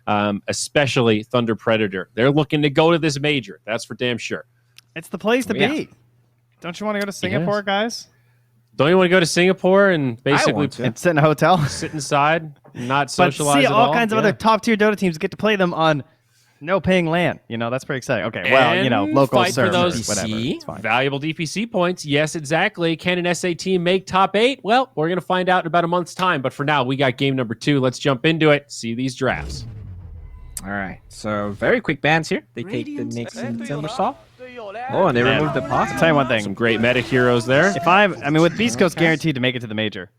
especially Thunder Predator. They're looking to go to this major. That's for damn sure. It's the place to be. Don't you want to go to Singapore, guys? Don't you want to go to Singapore and basically sit in a hotel, sit inside, not socialize see at all? all kinds of other top-tier Dota teams, get to play them on no paying land. That's pretty exciting. Okay, well, local servers, whatever. It's fine. Valuable DPC points. Yes, exactly. Can an SA team make top 8? Well, we're going to find out in about a month's time. But for now, we got game number 2. Let's jump into it. See these drafts. All right. So very quick bans here. They take the Nyx and Timbersaw. Oh, and they removed the pause. I'll tell you one thing. Some great meta heroes there. With Beast Coast guaranteed to make it to the major.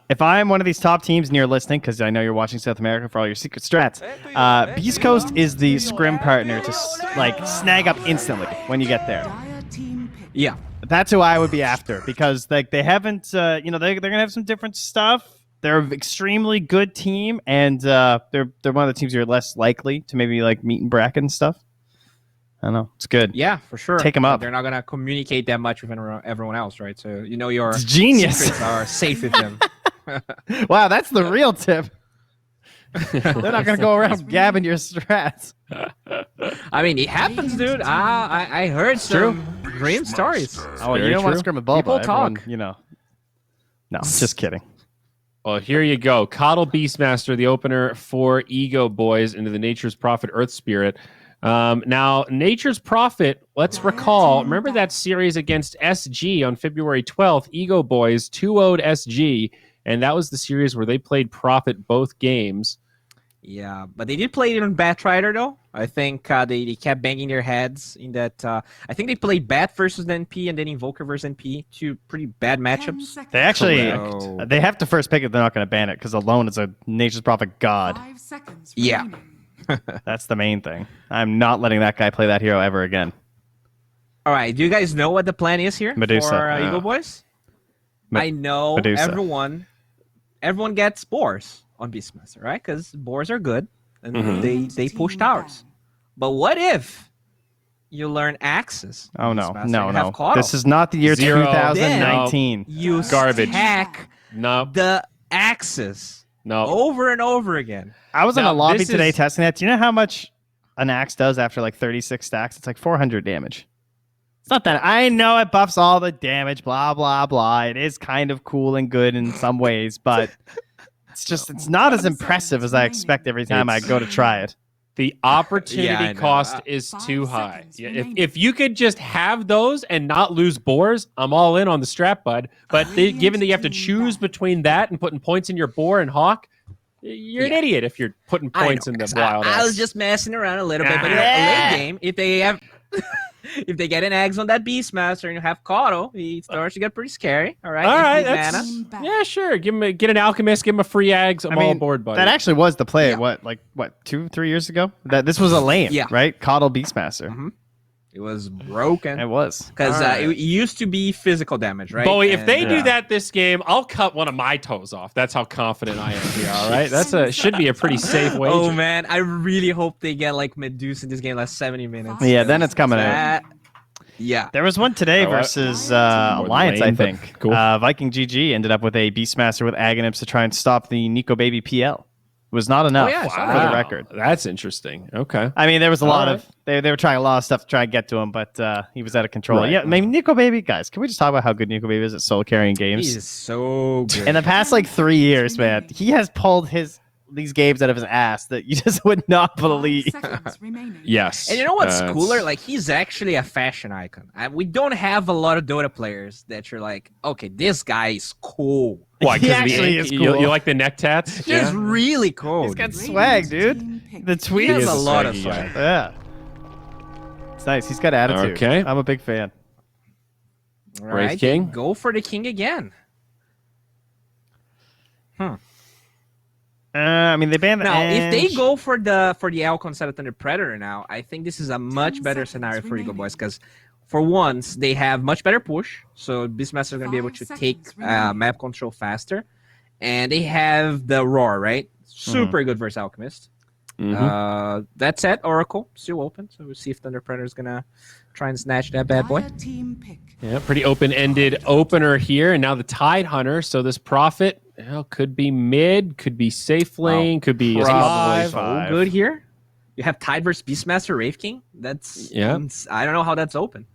If I'm one of these top teams and you're listening, because I know you're watching South America for all your secret strats, Beast Coast is the scrim partner to snag up instantly when you get there. Yeah, that's who I would be after, because they haven't, they're gonna have some different stuff. They're an extremely good team, and they're one of the teams you're less likely to maybe meet in bracket and stuff. I don't know. It's good. Yeah, for sure. Take them up. They're not going to communicate that much with everyone else, right? So, your genius. secrets are safe with them. Wow, that's the real tip. They're not going to go around gabbing your strats. I mean, it happens, dude. I heard some dream stories. Oh, you don't want to scrim with Bulba. People talk. No, just kidding. Well, here you go. Coddle Beastmaster, the opener for EGOBOYS into the Nature's Prophet Earth Spirit. Now, Nature's Prophet, let's recall, remember that series against SG on February 12th? EGOBOYS 2-0'd SG, and that was the series where they played Prophet both games. Yeah, but they did play it on Batrider, though. I think they kept banging their heads in that. I think they played Bat versus NP and then Invoker versus NP, 2 pretty bad matchups. They actually, they have to first pick it. They're not going to ban it because Alone is a Nature's Prophet god. 5 seconds Yeah. remaining. That's the main thing. I'm not letting that guy play that hero ever again. All right, do you guys know what the plan is here Medusa. for EGOBOYS? I know Medusa. everyone gets boars on Beastmaster, right? Because boars are good, and they push towers. But what if you learn axes? Oh, no. Beastmaster No, and have no. Coddle? This is not the year Zero. 2019. You Garbage. stack No. the axes No. over and over again. I was in Now, a lobby this today is- testing that. Do you know how much an axe does after 36 stacks? It's 400 damage. It's not that. I know it buffs all the damage, blah, blah, blah. It is kind of cool and good in some ways, but it's not as impressive as I expect every time I go to try it. The opportunity Yeah, I know. cost is 5 too high. seconds Yeah, remaining. if you could just have those and not lose boars, I'm all in on the strap, bud. But given that you have to choose between that and putting points in your boar and hawk, you're an idiot if you're putting points in the wild. I was just messing around a little bit, but in a late game, if they have, if they get an eggs on that Beastmaster and you have Coddle, he starts to get pretty scary. All right, All right, Infinite that's mana. yeah, sure. Get an alchemist, give him a free eggs. I'm all aboard, buddy. That actually was the play. Yeah. What 2-3 years ago? That this was a lane, Yeah. right? Coddle Beastmaster. It was broken It was because it used to be physical damage, right? Bowie, if they And, do that this game, I'll cut one of my toes off. That's how confident I am here. All right, that's should be a pretty safe wager. oh man, I really hope they get Medusa in this game last 70 minutes. Yeah, then it's coming out. That- Yeah. There was one today versus Alliance, I lame, but think. cool. Viking GG ended up with a Beastmaster with Aghanimps to try and stop the Nico Baby PL. It was not enough yeah, I saw for that. the record. That's interesting. Okay. I mean, there was a lot All of they were trying a lot of stuff to try and get to him, but he was out of control. Right. Yeah, maybe Nico Baby, guys. Can we just talk about how good Nico Baby is at solo carrying games? He's so good. In the past 3 years, man, he has pulled these games out of his ass that you just would not 5 believe. seconds remaining. Yes. And you know what's It's- cooler? He's actually a fashion icon. We don't have a lot of Dota players that you're okay, this guy is cool. Why? He 'Cause actually is you cool. like the neck tats? He's really cool. He's got dude. swag, dude. The He tweet has is a lot of swaggy swag. guy. yeah. It's nice. He's got attitude. Okay. I'm a big fan. All Wraith right, King? go for the king again. I mean, they banned the Now, if they Edge. go for the Alcon instead of Thunder Predator now, I think this is a much better scenario for EGOBOYS because for once they have much better push, so Beastmaster is going to be able to 5 take seconds remaining. map control faster, and they have the Roar, right? Super good versus Alchemist. That said, Oracle still open, so we'll see if Thunder Predator is gonna try and snatch that bad boy. Team pick. Yeah, pretty open-ended opener here, and now the Tide Hunter. So this Prophet could be mid, could be safe lane, could be Probably five. five. So good here. You have Tide versus Beastmaster Wraith King. That's I don't know how that's open.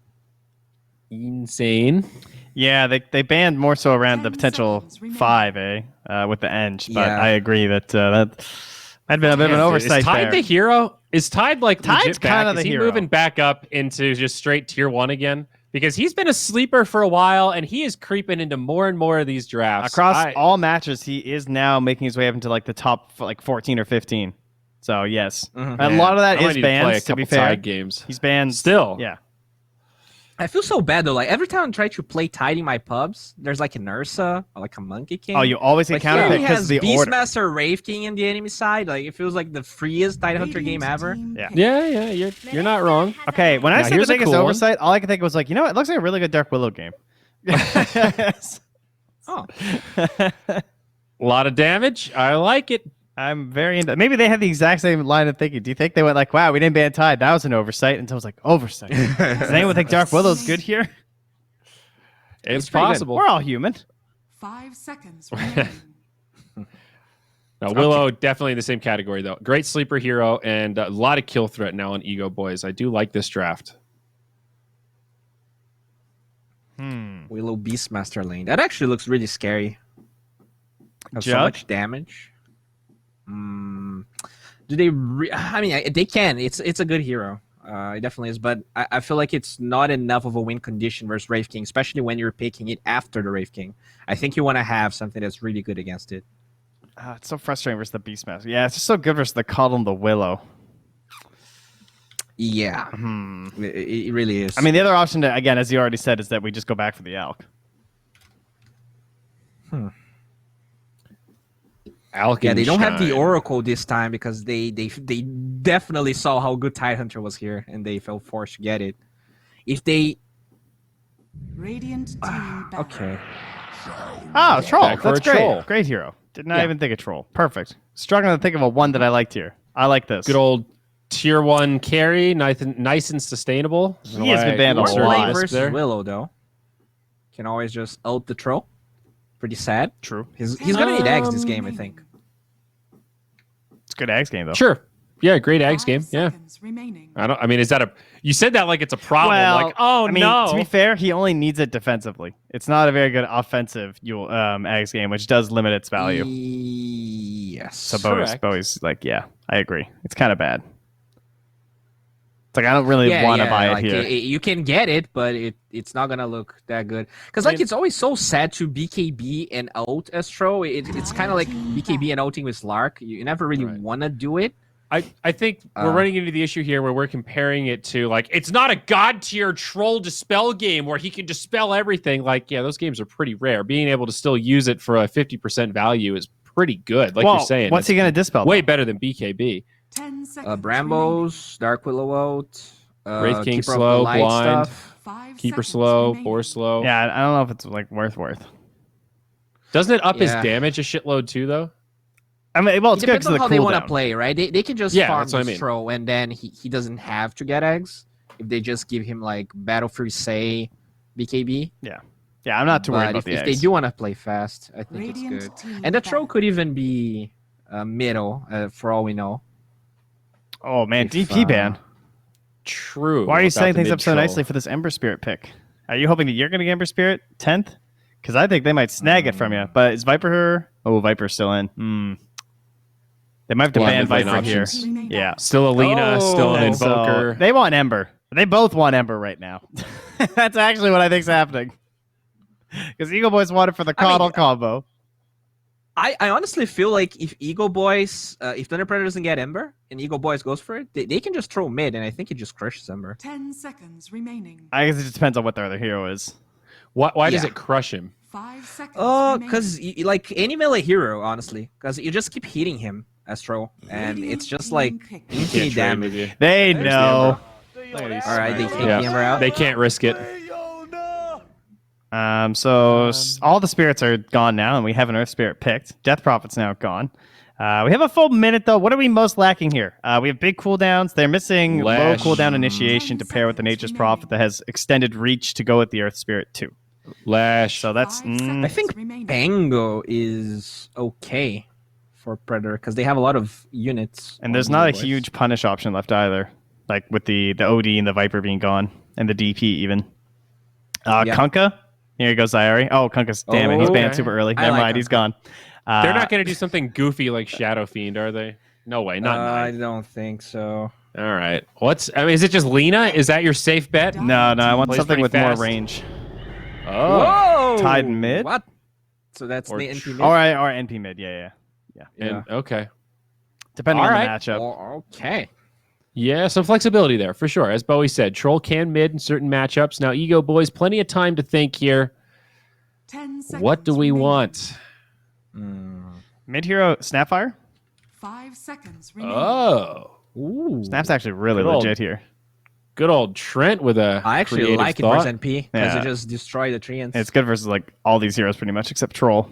Insane. Yeah, they banned more so around 10 the potential seconds remaining. 5, with the Eng, but Yeah. I agree that might have been a bit of an oversight Is Tide there. the hero? Is Tide like Tide's legit back? kinda Is the he hero. moving back up into just straight tier 1 again? Because he's been a sleeper for a while, and he is creeping into more and more of these drafts. Across all matches, he is now making his way up into like the top 14 or 15. So yes, Mhm. a lot of that I might is need to play a bans. To be couple fair, Tide games. he's banned Still. Yeah, I feel so bad though. Like every time I try to play Tide in my pubs, there's like an Ursa or like a Monkey King. Oh, you always get Like counter here pick he because has of the order. Beastmaster Wraith King in the enemy side. Like it feels like the freest Tide Hunter game ever. Yeah. Yeah, you're not wrong. Okay, when I Now, said the here's a biggest cool one. oversight, all I could think was like, it looks like a really good Dark Willow game. Oh, A lot of damage. I like it. I'm very into. Maybe they had the exact same line of thinking. Do you think they went like, "Wow, we didn't ban Tide. That was an oversight"? Until I was like, "Oversight." Does anyone think Dark Willow's good here? It's pretty good. possible. We're all human. 5 seconds remaining. No, Willow definitely in the same category though. Great sleeper hero and a lot of kill threat now on Ego Boys. I do like this draft. Willow Beastmaster lane. That actually looks really scary. Has so Judd? much damage. Do they? I mean, they can. It's a good hero. It definitely is. But I feel like it's not enough of a win condition versus Wraith King, especially when you're picking it after the Wraith King. I think you want to have something that's really good against it. It's so frustrating versus the Beastmaster. Yeah, it's just so good versus the Cuddle and the Willow. Yeah, it really is. I mean, the other option, again, as you already said, is that we just go back for the Alk. yeah, they don't have the Oracle this time because they definitely saw how good Tidehunter was here and they felt forced to get it. If they Radiant team battle. okay, Oh, Troll. Back for That's a great. Troll. Great hero. Did not Yeah. even think of Troll. Perfect. Struggling to think of a one that I liked here. I like this. Good old tier 1 carry, nice and sustainable. He has been banned a Warp lot. lane versus Willow though. Can always just ult the troll. Pretty sad. True. He's gonna need eggs this game, I think. It's a good Axe game, though. Sure. Yeah, great Ags 5 game. Yeah. seconds remaining. I mean, is that a? You said that like it's a problem. Well, like, oh I mean, no. to be fair, he only needs it defensively. It's not a very good offensive Axe game, which does limit its value. Yes. So correct. Bowie's like, yeah, I agree. It's kind of bad. It's like I don't really want to buy it like, here. You can get it, but it's not gonna look that good. Because like it's always so sad to BKB and ult Astro. It's kind of like BKB and ulting with Lark. You never really Right. want to do it. I think we're running into the issue here where we're comparing it to like it's not a god tier troll dispel game where he can dispel everything. Like, yeah, those games are pretty rare. Being able to still use it for a 50% value is pretty good. Like well, you're saying, what's he going to dispel? way better than BKB. 10 seconds. Brambos, Dark Willow ult, Wraith King Keeper of the slow, Light blind. stuff. 5 Keeper seconds slow, remaining. Boar slow. Yeah, I don't know if it's like worth. Doesn't it up his Yeah. damage a shitload too, though? I mean, well, it's It good depends because of on the how they want to cooldown. play, right? They can just Yeah, farm that's what I this mean. throw, and then he doesn't have to get eggs if they just give him like Battle Free Say BKB. Yeah, I'm not too worried But about if, the if they eggs. do want to play fast, I think Radiant it's good. team And the troll battle. could even be middle, for all we know. Oh man, if, DP ban. True. Why are you about setting the things up so mid-troll. nicely for this Ember Spirit pick? Are you hoping that you're going to get Ember Spirit 10th? Because I think they might snag it from you. But is Viper here? Oh, Viper's still in. They might have to Yeah, ban mid-lane Viper here. options. Remaining. Yeah. Still Alina, still an And so Invoker. they want Ember. They both want Ember right now. That's actually what I think's happening. Because Eagle Boys want it for the I mean, Coddle combo. I honestly feel like if Ego Boys, if Thunder Predator doesn't get Ember and Ego Boys goes for it, they can just throw mid, and I think it just crushes Ember. 10 seconds remaining. I guess it just depends on what their other hero is. Why does Yeah. it crush him? 5 seconds. Oh, remaining. because like any melee hero, honestly, because you just keep hitting him as troll, and it's just like Can't infinite trade with damage. you. They There's the know. Look at these All right, they smarts. take the Ember out. They can't risk it. All the spirits are gone now, and we have an Earth Spirit picked. Death Prophet's now gone. We have a full minute, though. What are we most lacking here? We have big cooldowns. They're missing Lash. low cooldown initiation to pair with the Nature's Prophet that has extended reach to go with the Earth Spirit, too. Lash. So that's... I think Pango is okay for Predator because they have a lot of units. And there's not a huge punish option left either, like with the OD and the Viper being gone, and the DP even. Kunkka. Here goes Zyari. Oh, Kunkka's... Damn it, he's banned super early. Never mind, he's gone. They're not going to do something goofy like Shadow Fiend, are they? No way, not I don't think so. All right. Is it just Lena? Is that your safe bet? No, I want Plays something pretty with fast. more range. Oh. Whoa! Tied mid? What? So that's Or the NP mid? Or NP mid, yeah. Okay. Depending All on right. the matchup. Okay. Yeah, some flexibility there for sure. As Bowie said, Troll can mid in certain matchups. Now, Ego Boys, plenty of time to think here. 10 seconds What do we remaining. want? Mid hero Snapfire? 5 seconds remaining. Oh. Ooh. Snap's actually really Good old- legit here. Good old Trent with a I actually creative like it thought. versus NP because Yeah. it just destroy the treants. And it's good versus like all these heroes pretty much, except Troll.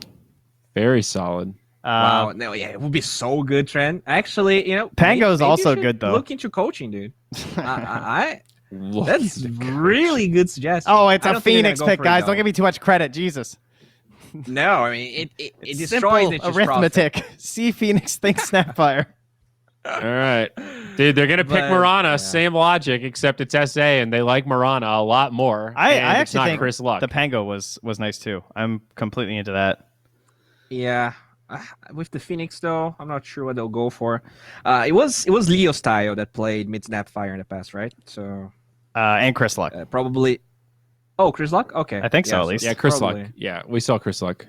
Very solid. Wow, no, yeah, it would be so good, Trent. Actually, Pango is maybe also you should good, though. Look into coaching, dude. That's really good suggestion. Oh, it's I a don't think they're Phoenix gonna go pick, for it, guys. though. Don't give me too much credit. Jesus. No, I mean it It's destroys simple Nature's Prophet. arithmetic. See Phoenix, think Snapfire. All right. Dude, they're going to pick But, Marana. yeah. Same logic, except it's SA, and they like Marana a lot more. I and it's actually not think Chris Luck. the Pango was nice too. I'm completely into that. Yeah. With the Phoenix though, I'm not sure what they'll go for. It was Leo Style that played mid Snapfire in the past, right? So And Chris Luck. probably. Oh, Chris Luck. Okay, I think so, at least. Yeah, Chris probably Luck. Yeah, we saw Chris Luck.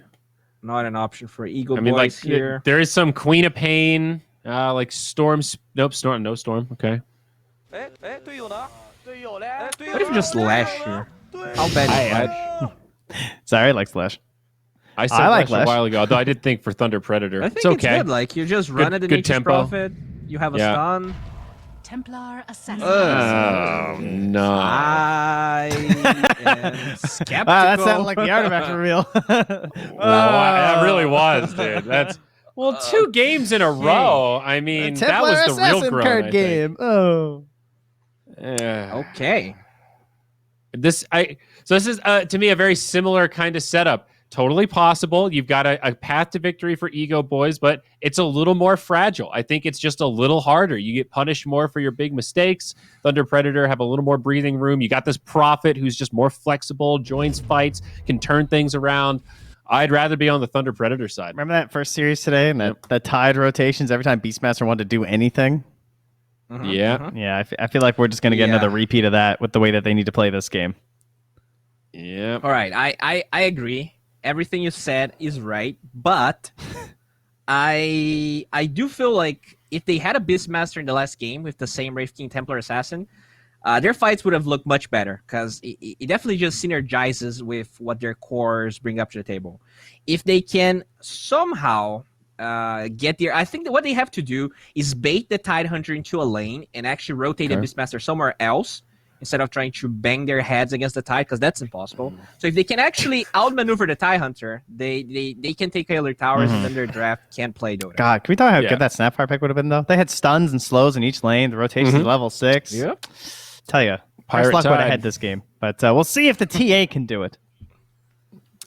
Not an option for Eagle I mean, like, Boys here. there is some Queen of Pain, like Storms. Nope, Storm. No Storm. Okay. What if you just Lash here? How bad is Lash? Sorry, like Slash. I said I like Lash a Lash. while ago, though I did think for Thunder Predator. I think it's okay. good. Like you just run at the good Nature's tempo. Prophet. You have a Yeah. stun. Templar assassin. Oh, no. I am skeptical. Wow, that sounded like the artifact reveal. That really was, dude. That's well, 2 games in a row. I mean, that was the real Assassin groan, card I think. game. Oh. Yeah. Okay. So this is to me a very similar kind of setup. Totally possible. You've got a path to victory for Ego Boys, but it's a little more fragile. I think it's just a little harder. You get punished more for your big mistakes. Thunder Predator have a little more breathing room. You got this Prophet who's just more flexible, joins fights, can turn things around. I'd rather be on the Thunder Predator side. Remember that first series today and the tide rotations every time Beastmaster wanted to do anything? Yeah. Yeah, I feel like we're just going to get Yeah. another repeat of that with the way that they need to play this game. Yeah. All right. I agree. Everything you said is right, but I do feel like if they had a Beastmaster in the last game with the same Wraith King Templar Assassin, their fights would have looked much better because it definitely just synergizes with what their cores bring up to the table. If they can somehow get there, I think that what they have to do is bait the Tidehunter into a lane and actually rotate the Beastmaster somewhere else instead of trying to bang their heads against the Tide, because that's impossible. So if they can actually outmaneuver the Tidehunter, they can take Hailer Towers and then their draft can't play Dota. God, can we talk about how Yeah. good that Snapfire pick would have been, though? They had stuns and slows in each lane. The rotation's level 6. Yep. Tell you, Pirate Pirate Luck would have Tide. had this game. But we'll see if the TA can do it.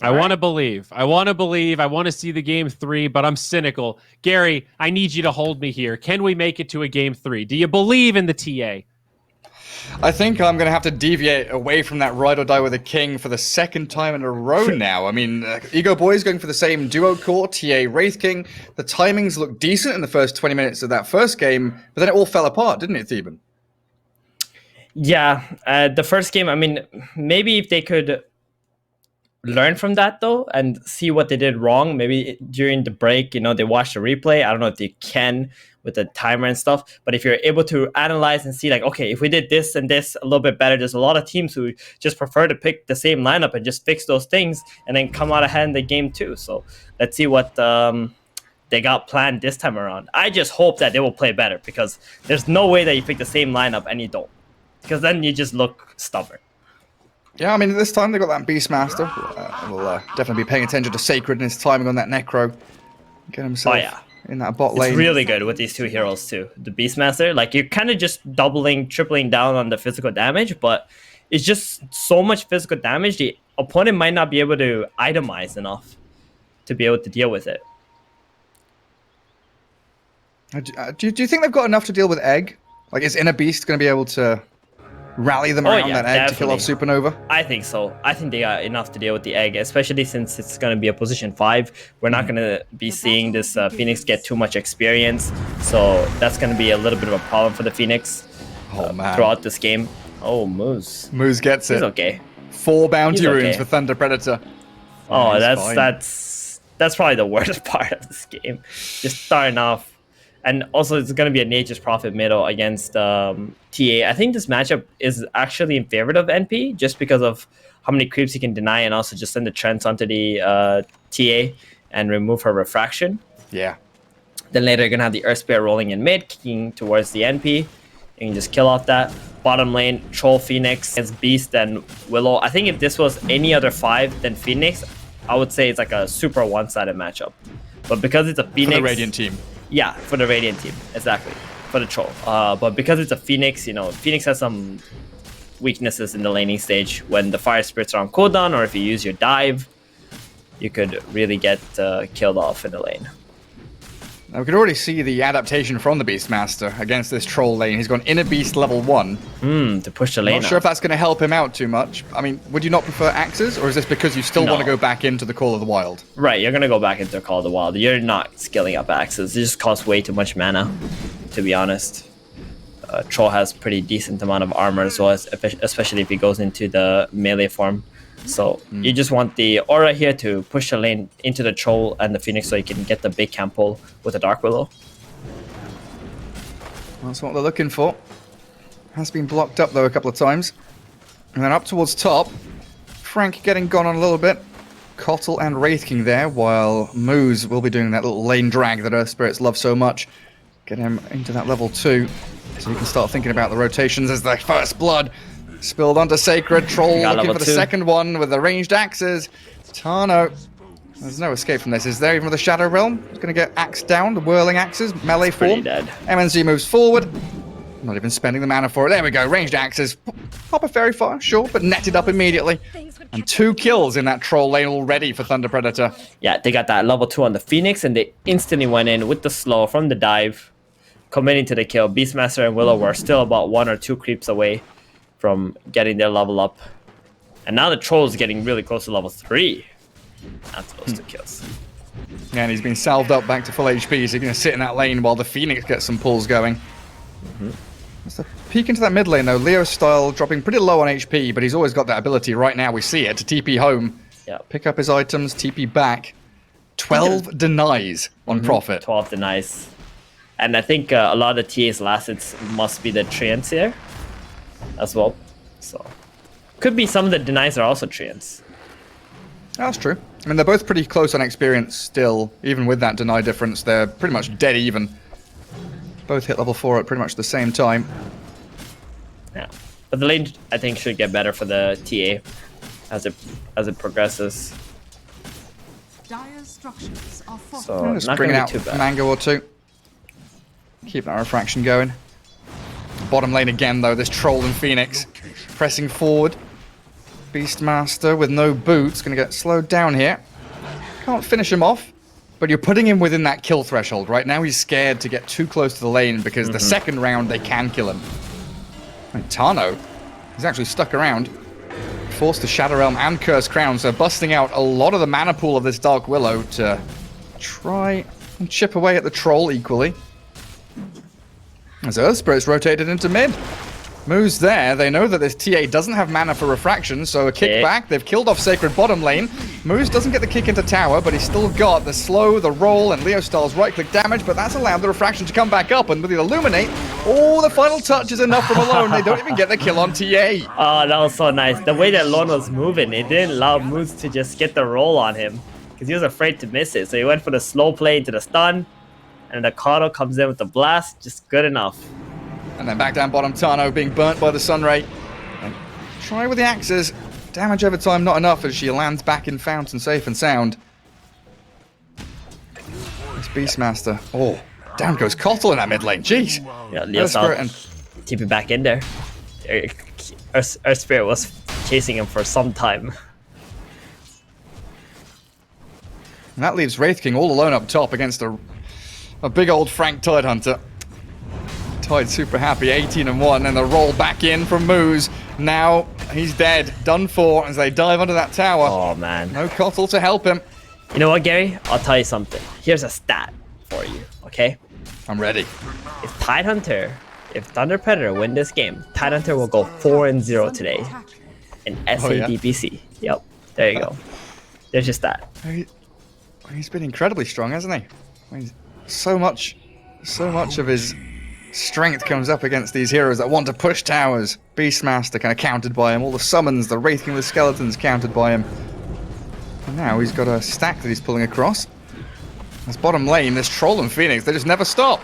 I want to believe. I want to see the game 3, but I'm cynical. Gary, I need you to hold me here. Can we make it to a game 3? Do you believe in the TA? I think I'm going to have to deviate away from that ride or die with a king for the second time in a row now. I mean, Ego Boys going for the same duo core, TA Wraith King. The timings looked decent in the first 20 minutes of that first game, but then it all fell apart, didn't it, Theban? Yeah, the first game, I mean, maybe if they could learn from that, though, and see what they did wrong, maybe during the break, they watch the replay. I don't know if they can with the timer and stuff, but if you're able to analyze and see, like, okay, if we did this and this a little bit better, there's a lot of teams who just prefer to pick the same lineup and just fix those things and then come out ahead in the game too. So let's see what they got planned this time around. I just hope that they will play better, because there's no way that you pick the same lineup and you don't, because then you just look stubborn. Yeah, I mean, this time they got that Beastmaster. We'll definitely be paying attention to Sacred and his timing on that Necro. Get himself in that bot lane. It's really good with these two heroes too. The Beastmaster, like you're kind of just doubling, tripling down on the physical damage, but it's just so much physical damage. The opponent might not be able to itemize enough to be able to deal with it. Do you think they've got enough to deal with Egg? Like, is Inner Beast going to be able to rally them around that Egg to kill off Supernova? I think so. I think they got enough to deal with the Egg, especially since it's going to be a position 5. We're not going to be seeing this Phoenix get too much experience, so that's going to be a little bit of a problem for the Phoenix throughout this game. Oh, Moose. Moose gets it. He's okay. 4 bounty runes okay. for Thunder Predator. Oh, He's that's probably the worst part of this game. Just starting off. And also, it's going to be a Nature's Prophet middle against TA. I think this matchup is actually in favor of NP, just because of how many creeps he can deny, and also just send the Trents onto the TA and remove her refraction. Yeah. Then later, you're going to have the Earth Spirit rolling in mid, kicking towards the NP. You can just kill off that. Bottom lane, Troll, Phoenix, against Beast, and Willow. I think if this was any other 5 than Phoenix, I would say it's like a super one-sided matchup. But because it's a Phoenix... For the Radiant team. Yeah, for the Radiant team, exactly. For the Troll. But because it's a Phoenix, you know, Phoenix has some weaknesses in the laning stage. When the Fire Spirits are on cooldown, or if you use your dive, you could really get killed off in the lane. Now, we can already see the adaptation from the Beastmaster against this Troll lane. He's gone Inner Beast level 1. To push the lane Not sure if that's going to help him out too much. I mean, would you not prefer Axes, or is this because you still want to go back into the Call of the Wild? Right, you're going to go back into Call of the Wild. You're not skilling up Axes. It just costs way too much mana, to be honest. Troll has pretty decent amount of armor as well, especially if he goes into the melee form. So you just want the aura here to push the lane into the Troll and the Phoenix so you can get the big camp pull with the Dark Willow. That's what they're looking for. Has been blocked up though a couple of times. And then up towards top. Frank getting gone on a little bit. Kotl and Wraith King there, while Moose will be doing that little lane drag that Earth Spirits love so much. Get him into that level 2. So you can start thinking about the rotations as the first blood spilled onto Sacred. Troll looking for the second one with the ranged axes. Tano. There's no escape from this, is there? Even with the Shadow Realm. He's going to get axed down. The whirling axes. Melee form. Dead. MNZ moves forward. Not even spending the mana for it. There we go. Ranged axes. Pop a fairy fire, sure, but netted up immediately. And 2 kills in that Troll lane already for Thunder Predator. Yeah, they got that level 2 on the Phoenix, and they instantly went in with the slow from the dive, committing to the kill. Beastmaster and Willow were still about 1 or 2 creeps away from getting their level up. And now the Troll is getting really close to level 3. That's those 2 kills. Yeah, and he's been salved up back to full HP, so he's going to sit in that lane while the Phoenix gets some pulls going. Let's peek into that mid lane though. Leo style dropping pretty low on HP, but he's always got that ability. Right now we see it to TP home. Yep. Pick up his items, TP back. 12 denies on Prophet. 12 denies. And I think a lot of the TA's last hits must be the Treants here as well. So could be some of the denies are also Treants. That's true. I mean, they're both pretty close on experience still. Even with that deny difference, they're pretty much dead even. Both hit level 4 at pretty much the same time. Yeah. But the lane, I think, should get better for the TA as it progresses. Dire structures are So Just not bringing going out to be too a bad. mango or 2. Keeping our refraction going. Bottom lane again, though. This Troll and Phoenix pressing forward. Beastmaster with no boots. Going to get slowed down here. Can't finish him off. But you're putting him within that kill threshold. Right now he's scared to get too close to the lane because the second round they can kill him. And Tano is actually stuck around. Forced to Shadow Realm and Curse Crown. So busting out a lot of the mana pool of this Dark Willow to try and chip away at the Troll equally. As Earth Spirit's rotated into mid. Moves there. They know that this TA doesn't have mana for refraction, so a kick back. They've killed off Sacred bottom lane. Moose doesn't get the kick into tower, but he's still got the slow, the roll, and Leo Styles right-click damage, but that's allowed the refraction to come back up, and with the Illuminate, the final touch is enough from alone. They don't even get the kill on TA. Oh, that was so nice. The way that Lorne was moving, it didn't allow Moose to just get the roll on him, because he was afraid to miss it. So he went for the slow play into the stun, and the Kotl comes in with the blast, just good enough. And then back down bottom, Tano being burnt by the Sunray. And try with the axes. Damage over time not enough as she lands back in Fountain safe and sound. This Beastmaster. Oh, down goes Kotl in that mid lane. Jeez. Yeah, Leo's Spirit out. and TP back in there. Our Spirit was chasing him for some time. And that leaves Wraith King all alone up top against a big old Frank Tidehunter. Tide super happy, 18-1, and the roll back in from Moose. Now he's dead, done for as they dive under that tower. Oh man. No Kotl to help him. You know what, Gary? I'll tell you something. Here's a stat for you, okay? I'm ready. If Tidehunter, if Thunder Predator win this game, Tidehunter will go 4-0 today in SA yeah? DPC. Yep, there you go. There's just that. He's been incredibly strong, hasn't he? I mean, so much of his strength comes up against these heroes that want to push towers. Beastmaster kind of countered by him. All the summons, the Wraith King with skeletons countered by him. And now he's got a stack that he's pulling across. This bottom lane, this Troll and Phoenix, they just never stop.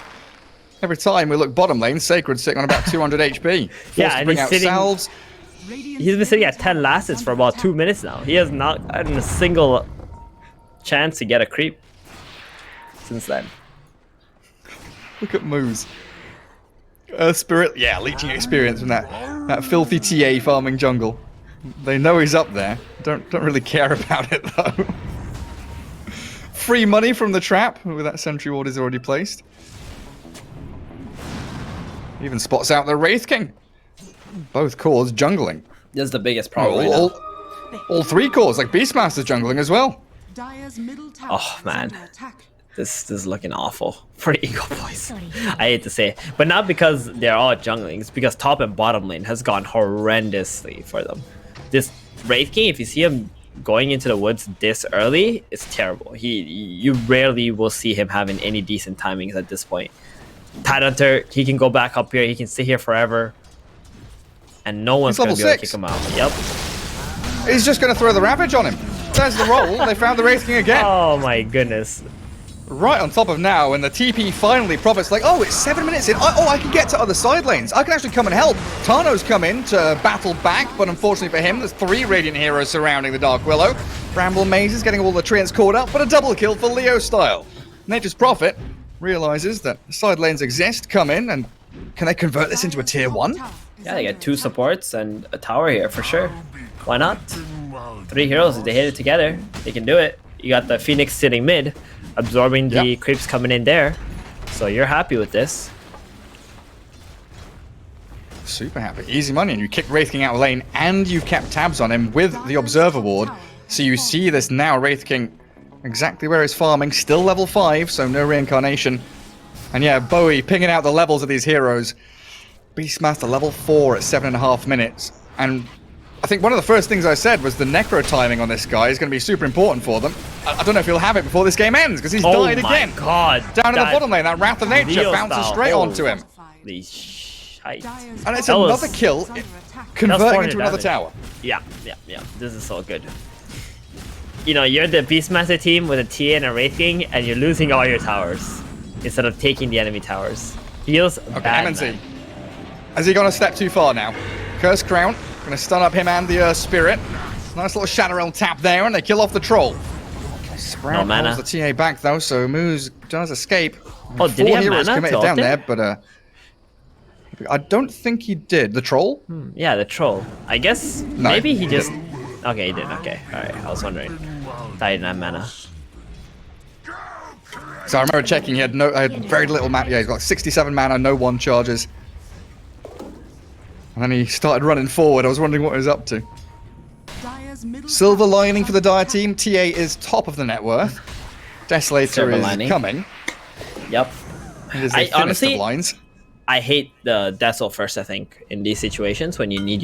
Every time we look bottom lane, Sacred's sitting on about 200 HP. Forced Yeah, to and bring he's out sitting- salves. He's been sitting at 10 lasses for about 2 minutes now. He has not gotten a single chance to get a creep since then. Look at Moose. Spirit, yeah, leeching experience from that filthy TA farming jungle. They know he's up there. Don't really care about it though. Free money from the trap with that sentry ward is already placed. Even spots out the Wraith King. Both cores jungling. This is the biggest problem right now. All three cores, like Beastmaster's jungling as well. Dire's middle tower Oh, is man. under attack. This is looking awful for the EGOBOYS. I hate to say it, but not because they're all jungling. It's because top and bottom lane has gone horrendously for them. This Wraith King, if you see him going into the woods this early, it's terrible. You rarely will see him having any decent timings at this point. Tidehunter, he can go back up here. He can sit here forever, and no one's going to be able to kick him out. Yep. He's just going to throw the Ravage on him. There's the roll. They found the Wraith King again. Oh my goodness. Right on top of now, and the TP finally profits like, oh, it's 7 minutes in. Oh, I can get to other side lanes. I can actually come and help. Tano's come in to battle back, but unfortunately for him, there's 3 Radiant heroes surrounding the Dark Willow. Bramble Maze is getting all the treants caught up, but a double kill for Leo style. Nature's Prophet realizes that side lanes exist, come in, and can they convert this into a tier 1? Yeah, they got 2 supports and a tower here for sure. Why not? 3 heroes, if they hit it together, they can do it. You got the Phoenix sitting mid, absorbing the creeps coming in there. So you're happy with this. Super happy. Easy money, and you kick Wraith King out of lane, and you've kept tabs on him with the Observer Ward. So you see this now, Wraith King exactly where he's farming, still level 5, so no reincarnation. And yeah, Bowie pinging out the levels of these heroes. Beastmaster level 4 at 7.5 minutes. And I think one of the first things I said was the necro timing on this guy is going to be super important for them. I don't know if he'll have it before this game ends, because he's died again. Oh my god. Down in the bottom lane, that Wrath of Nature Leo bounces style. straight Oh. onto him. Holy shite. And it's That was- another kill, Under attack. converting 400 into another damage. tower. Yeah. This is so good. You know, you're the Beastmaster team with a TA and a Wraith King, and you're losing all your towers instead of taking the enemy towers. Feels bad, MNC. man. Has he gone a step too far now? Curse Crown, gonna stun up him and the Spirit. Nice little Shadow Realm tap there, and they kill off the Troll. Sprout No mana. holds the TA back though, so Moose does escape. Oh, did he 4 have heroes mana committed to down ult it? there, but I don't think he did. The Troll? Yeah, the troll. I guess No, maybe he he just... Okay, he did. Okay, alright. I was wondering. Thought he didn't have mana. So I remember checking, he had very little mana. Yeah, he's got 67 mana, no 1 charges. And then he started running forward. I was wondering what he was up to. Dire's middle Silver tower lining is for the under Dire attack. team. TA is top of the net worth. Desolator Silver is lining. coming. Yep. It is the I thinnest honestly- of lines. I hate the Dazzle first, I think, in these situations when you need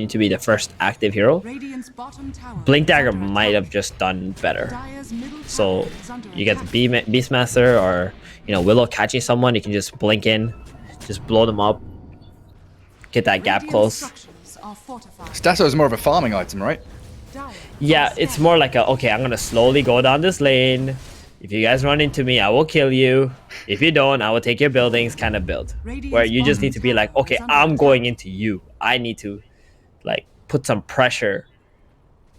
to be the first active hero. Radiant's bottom tower Blink is Dagger under might attack. have just done better. Dire's middle So tower is under you get the attack. Beastmaster or Willow catching someone, you can just blink in, just blow them up, get that gap Radiant close. structures are fortified. Stasso is more of a farming item, right? Dire Yeah, is it's scared. more like okay, I'm gonna slowly go down this lane. If you guys run into me, I will kill you. If you don't, I will take your buildings kind of build. Where you just need to be like, okay, I'm going into you. I need to like put some pressure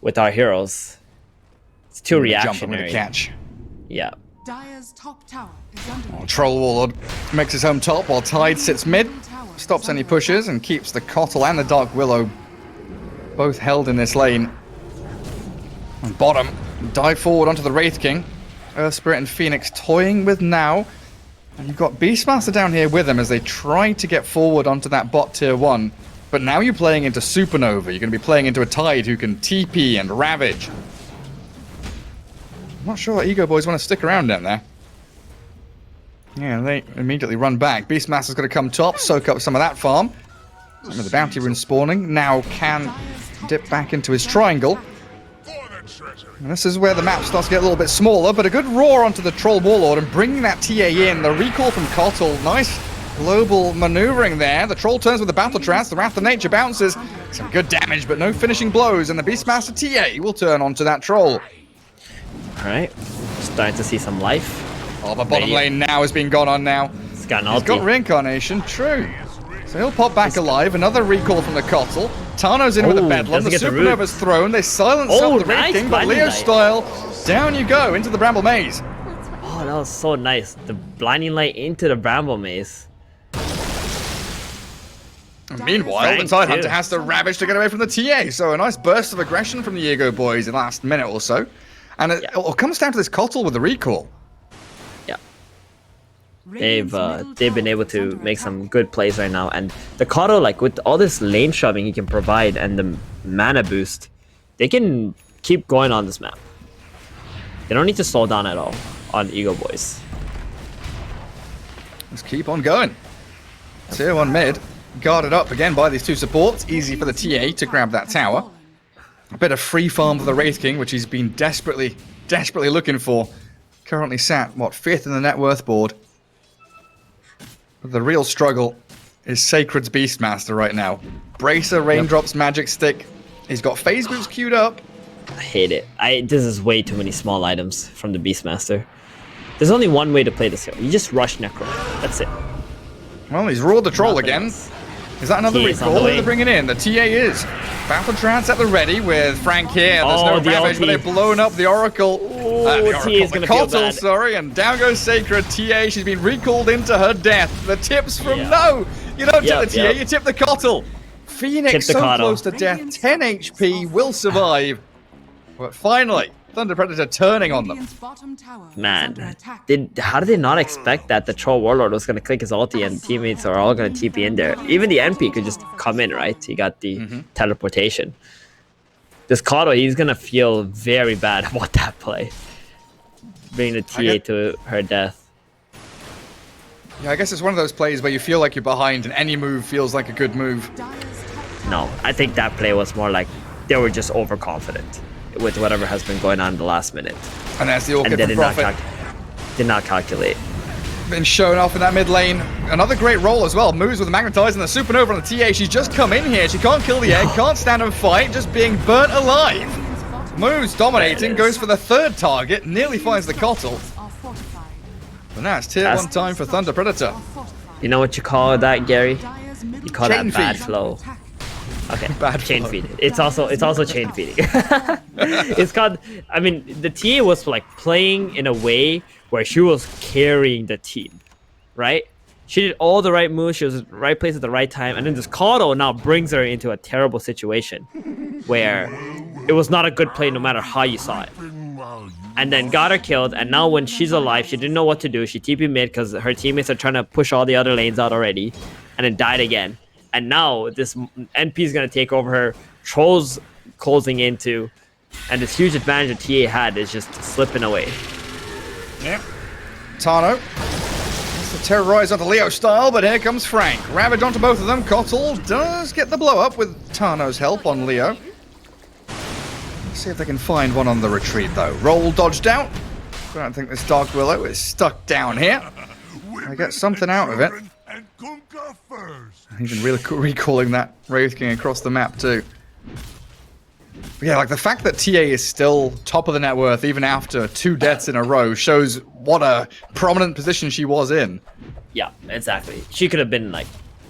with our heroes. It's too Jump them with a reactionary. catch. Yeah. Dire's top tower is under attack. Troll Warlord makes his home top while Tide sits mid, stops any pushes, and keeps the Cottle and the Dark Willow both held in this lane. And bottom, dive forward onto the Wraith King. Earth Spirit and Phoenix toying with now. And you've got Beastmaster down here with them as they try to get forward onto that bot tier 1. But now you're playing into Supernova. You're going to be playing into a Tide who can TP and Ravage. I'm not sure EGOBOYS want to stick around down there. Yeah, they immediately run back. Beastmaster's going to come top, soak up some of that farm. Some of the bounty rune spawning. Now can dip back into his triangle. And this is where the map starts to get a little bit smaller, but a good roar onto the Troll Warlord and bringing that TA in. The recall from Cottle. Nice global maneuvering there. The Troll turns with the Battle Trance. The Wrath of Nature bounces. Some good damage, but no finishing blows. And the Beastmaster TA will turn onto that Troll. Alright. Starting to see some life. Oh, but bottom lane now is being gone on now. It's got an He's got ulti. Reincarnation, true. So he'll pop back alive. Another recall from the Cottle. Tano's in with the Oh, Bedlam. The doesn't get the Supernova's thrown. They silence Oh, up the Wraith nice King, but blinding Leo light. style, down you go into the Bramble Maze. Oh, that was so nice. The blinding light into the Bramble Maze. And meanwhile, the Thank Tide you. Hunter has to ravage to get away from the TA. So a nice burst of aggression from the EGOBOYS in the last minute or so. And it all comes down to this Cottle with the recall. Yeah. They've been able to make some good plays right now, and the Cottle, like with all this lane shoving he can provide and the mana boost, they can keep going on this map. They don't need to slow down at all on EGOBOYS. Let's keep on going. Tier 1 mid, guarded up again by these two supports. Easy for the TA to grab that tower. A bit of free farm for the Wraith King, which he's been desperately looking for. Currently sat, what, 5th in the net worth board. But the real struggle is Sacred's Beastmaster right now. Bracer, Raindrops, Magic Stick. He's got phase boots queued up. I hate it. This is way too many small items from the Beastmaster. There's only one way to play this hero. You just rush Necro. That's it. Well, he's roared the troll Nothing again. else. Is that another TA is on recall? the Who are way. they bringing in? The TA is. Battle Trance at the ready with Frank here. There's Oh, no the Ravage, but ulti. they've blown up the Oracle. Ooh, TA is the gonna feel Cottle, bad. sorry, and down goes Sacred. TA, she's been recalled into her death. The tips from Yeah. no! You don't Yep, tip the TA, yep. you tip the Cottle. Phoenix Tip the so Cottle. close to death, 10 HP, will survive. But finally, Thunder Predator turning on them. Radiant's bottom tower is Man, under attack. how did they not expect that the Troll Warlord was going to click his ulti and teammates are all going to TP in there? Even the NP could just come in, right? He got the teleportation. This Cottle, he's going to feel very bad about that play. Bring the TA to her death. Yeah, I guess it's one of those plays where you feel like you're behind and any move feels like a good move. Dire's top tower No, I think that play was more like they were just overconfident with whatever has been going on in the last minute. And there's the And Orchid they for Profit. did not calculate. Been shown off in that mid lane. Another great roll as well. Moves with the Magnetize and the Supernova on the TA. She's just come in here. She can't kill the egg, can't stand and fight, just being burnt alive. Radiant's bottom Moves dominating, There it goes is. for the third target, nearly finds the Cottle. are fortified. And that's tier That's- 1 time for Thunder Predator. Are fortified. You know what you call that, Gary? Dire's middle You call Chain that bad feed. flow. attack. Okay, Bad chain flow. feeding. It's also chain feeding. It's called. I mean, the TA was like playing in a way where she was carrying the team, right? She did all the right moves. She was at the right place at the right time, and then this Cottle now brings her into a terrible situation where it was not a good play no matter how you saw it. And then got her killed, and now when she's alive, she didn't know what to do. She TP mid because her teammates are trying to push all the other lanes out already, and then died again. And now this NP is going to take over her. Trolls closing into, and this huge advantage that TA had is just slipping away. Yeah. Tano. That's the terrorize onto Leo style, but here comes Frank. Ravage onto both of them. Cottle does get the blow up with Tano's help on Leo. Let's see if they can find one on the retreat, though. Roll dodged out. I don't think this Dark Willow is stuck down here. I get something out of it. And conquer first. He's been really recalling that Wraith King across the map, too. But yeah, like the fact that TA is still top of the net worth even after 2 deaths in a row shows what a prominent position she was in. Yeah, exactly. She could have been like,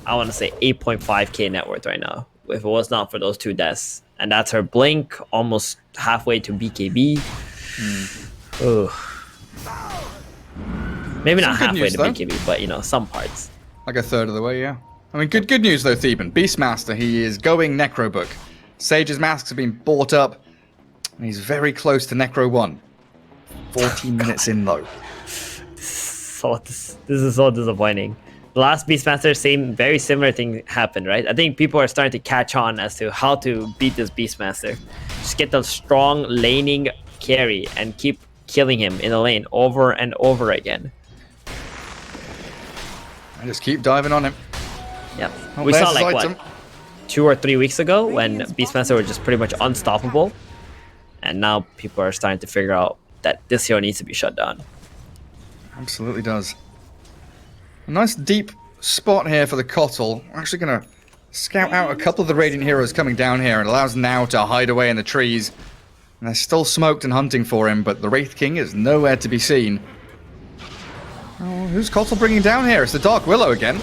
I want to say 8.5k net worth right now if it was not for those 2 deaths. And that's her blink, almost halfway to BKB. Ugh. Maybe Some not good halfway news, to though. BKB, but you know, some parts. Like a third of the way, yeah. I mean, good news though, Theban. Beastmaster, he is going Necrobook. Sage's masks have been bought up, and he's very close to Necro 1. 14 minutes in though. This is so disappointing. The last Beastmaster, very similar thing happened, right? I think people are starting to catch on as to how to beat this Beastmaster. Just get the strong laning carry and keep killing him in the lane over and over again. And just keep diving on him. Yep. Oh, We there's saw his like item. what, 2 or 3 weeks ago when Beastmaster were just pretty much unstoppable, and now people are starting to figure out that this hero needs to be shut down. Absolutely does. A nice deep spot here for the Kotl. We're actually going to scout out a couple of the Radiant heroes coming down here. It allows Now to hide away in the trees. And they're still smoked and hunting for him, but the Wraith King is nowhere to be seen. Oh, who's Kotl bringing down here? It's the Dark Willow again.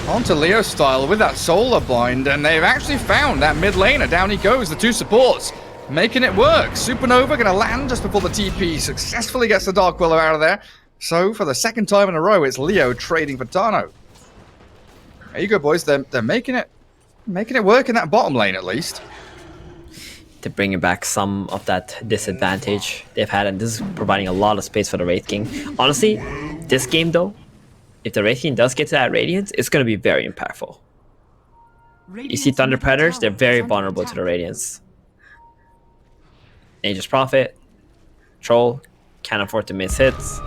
Onto Leo style with that Solar Bind, and they've actually found that mid laner. Down he goes, the 2 supports, making it work. Supernova going to land just before the TP successfully gets the Dark Willow out of there. So, for the second time in a row, it's Leo trading for Tano. EGOBOYS, they're making it work in that bottom lane at least. To bring back some of that disadvantage they've had, and this is providing a lot of space for the Wraith King. Honestly, this game though, if the Wraith King does get to that Radiance, it's going to be very impactful. You see Thunder Predators, they're very vulnerable to the Radiance. Nature's Prophet, Troll, can't afford to miss hits.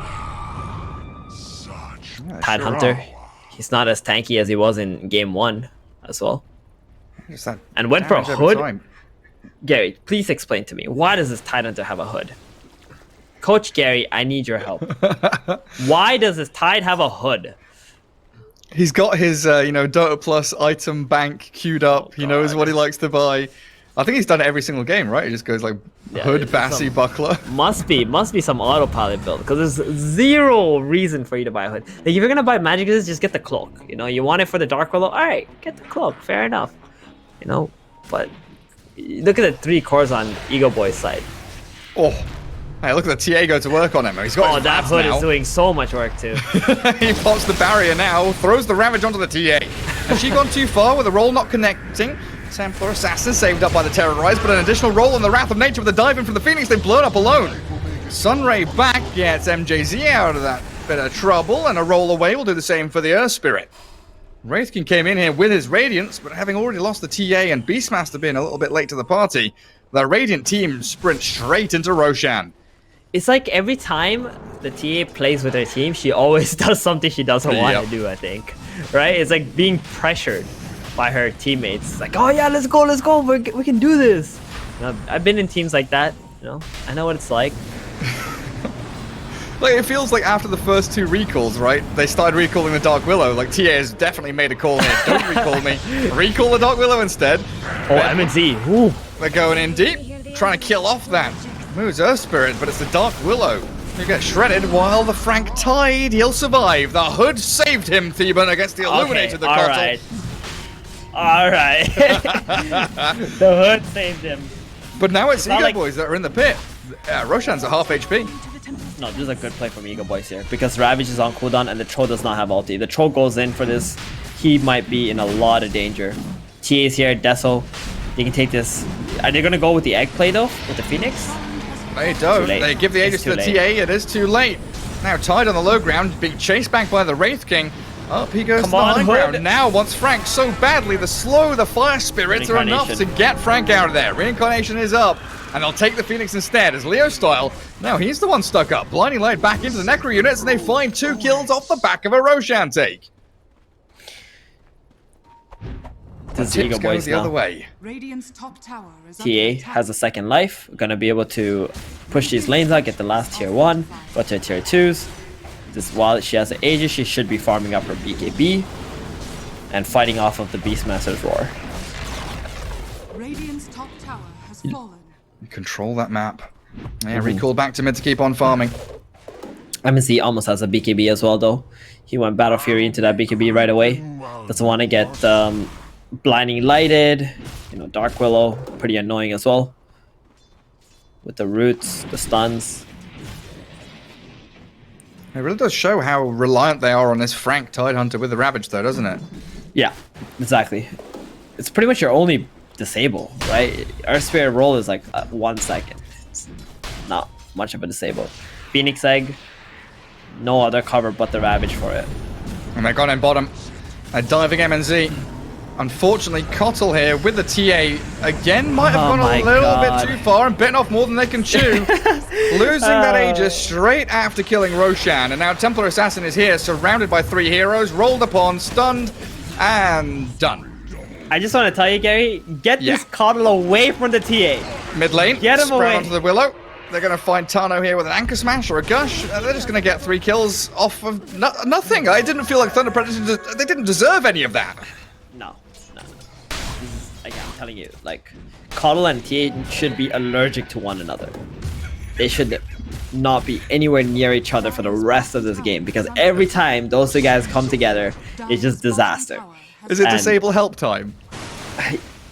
Yeah, Tide sure Hunter, are. he's not as tanky as he was in game 1 as well. Just that And went for a damage every hood. time. Gary, please explain to me, why does this Tide Hunter have a hood? Coach Gary, I need your help. Why does this Tide have a hood? He's got his, Dota Plus item bank queued up. He knows what he likes to buy. I think he's done it every single game, right? He just goes like hood, it's Bassy, buckler. Must be some autopilot build, because there's zero reason for you to buy a hood. Like, if you're gonna buy magic resist, just get the cloak. You know, you want it for the Dark Willow, alright, get the cloak, fair enough. You know, but look at the 3 cores on EGOBOYS side. Oh, hey, look at the TA go to work on him. He's got Oh, his that Ravs hood now. is doing so much work too. He pops the barrier now, throws the Ravage onto the TA. Has she gone too far with the roll not connecting? Templar Assassin saved up by the Terrorize, but an additional roll on the Wrath of Nature with the dive in from the Phoenix. They've blown up alone. Sunray back gets MJZ out of that bit of trouble, and a roll away will do the same for the Earth Spirit. Wraithkin came in here with his Radiance, but having already lost the TA and Beastmaster being a little bit late to the party, the Radiant team sprint straight into Roshan. It's like every time the TA plays with her team, she always does something she doesn't want Yep. to do, I think. Right? It's like being pressured by her teammates. It's like, oh yeah, let's go, we can do this. You know, I've been in teams like that, you know, I know what it's like. Like, it feels like after the first 2 recalls, right? They started recalling the Dark Willow. Like, TA has definitely made a call here. Don't recall me. Recall the Dark Willow instead. Oh, M&Z, ooh. They're going in deep, trying to kill off that. Moves Earth Spirit, but it's the Dark Willow who gets shredded while the Frank Tide, he'll survive. The hood saved him, Theban, against the Illuminator, the Kotl. Alright. The hood saved him. But now it's not like- EGOBOYS that are in the pit. Roshan's at half HP. No, this is a good play from EGOBOYS here, because Ravage is on cooldown and the Troll does not have ulti. The Troll goes in for this, he might be in a lot of danger. TA is here, Deso, they can take this. Are they gonna go with the egg play though, with the Phoenix? They don't. Too late. They give the It's Aegis to too the late. TA. It is too late. Now Tide on the low ground, being chased back by the Wraith King. Up he goes Come to the on, high Hood. ground. Now wants Frank so badly. The Fire Spirits are enough to Reincarnation. get Frank out of there. Reincarnation is up, and they'll take the Phoenix instead as Leo style. Now he's the one stuck up. Blinding Light back into the Necro units, and they find 2 kills off the back of a Roshan take. This is Tips goes EGOBOYS the other now. way. Radiant's top tower is TA under attack. has a second life, gonna be able to push these lanes out, get the last tier 1, go to tier 2s. This, while she has the Aegis, she should be farming up her BKB and fighting off of the Beastmaster's Roar. Radiant's top tower has fallen. Control that map. Yeah, recall back to mid to keep on farming. MSC almost has a BKB as well though. He went Battle Fury into that BKB right away. Doesn't want to get blinding lighted. You know, Dark Willow, pretty annoying as well. With the roots, the stuns. It really does show how reliant they are on this Frank Tidehunter with the Ravage, though, doesn't it? Yeah, exactly. It's pretty much your only disable, right? Our Spirit roll is like 1 second. It's not much of a disable. Phoenix Egg, no other cover but the Ravage for it. And they're gone in bottom. A diving MNZ. Unfortunately, Cottle here with the TA again might have gone a little bit too far and bitten off more than they can chew. Losing that Aegis straight after killing Roshan. And now Templar Assassin is here, surrounded by 3 heroes, rolled upon, stunned, and done. I just want to tell you, Gary, get this Coddle away from the TA. Mid lane, Get him spread away. onto the Willow. They're going to find Tano here with an Anchor Smash or a Gush. They're just going to get 3 kills off of nothing. I didn't feel like Thunder Predator, they didn't deserve any of that. No. Like I'm telling you, like Coddle and TA should be allergic to one another. They should not be anywhere near each other for the rest of this game because every time those 2 guys come together, it's just disaster. Is it And- disable help time?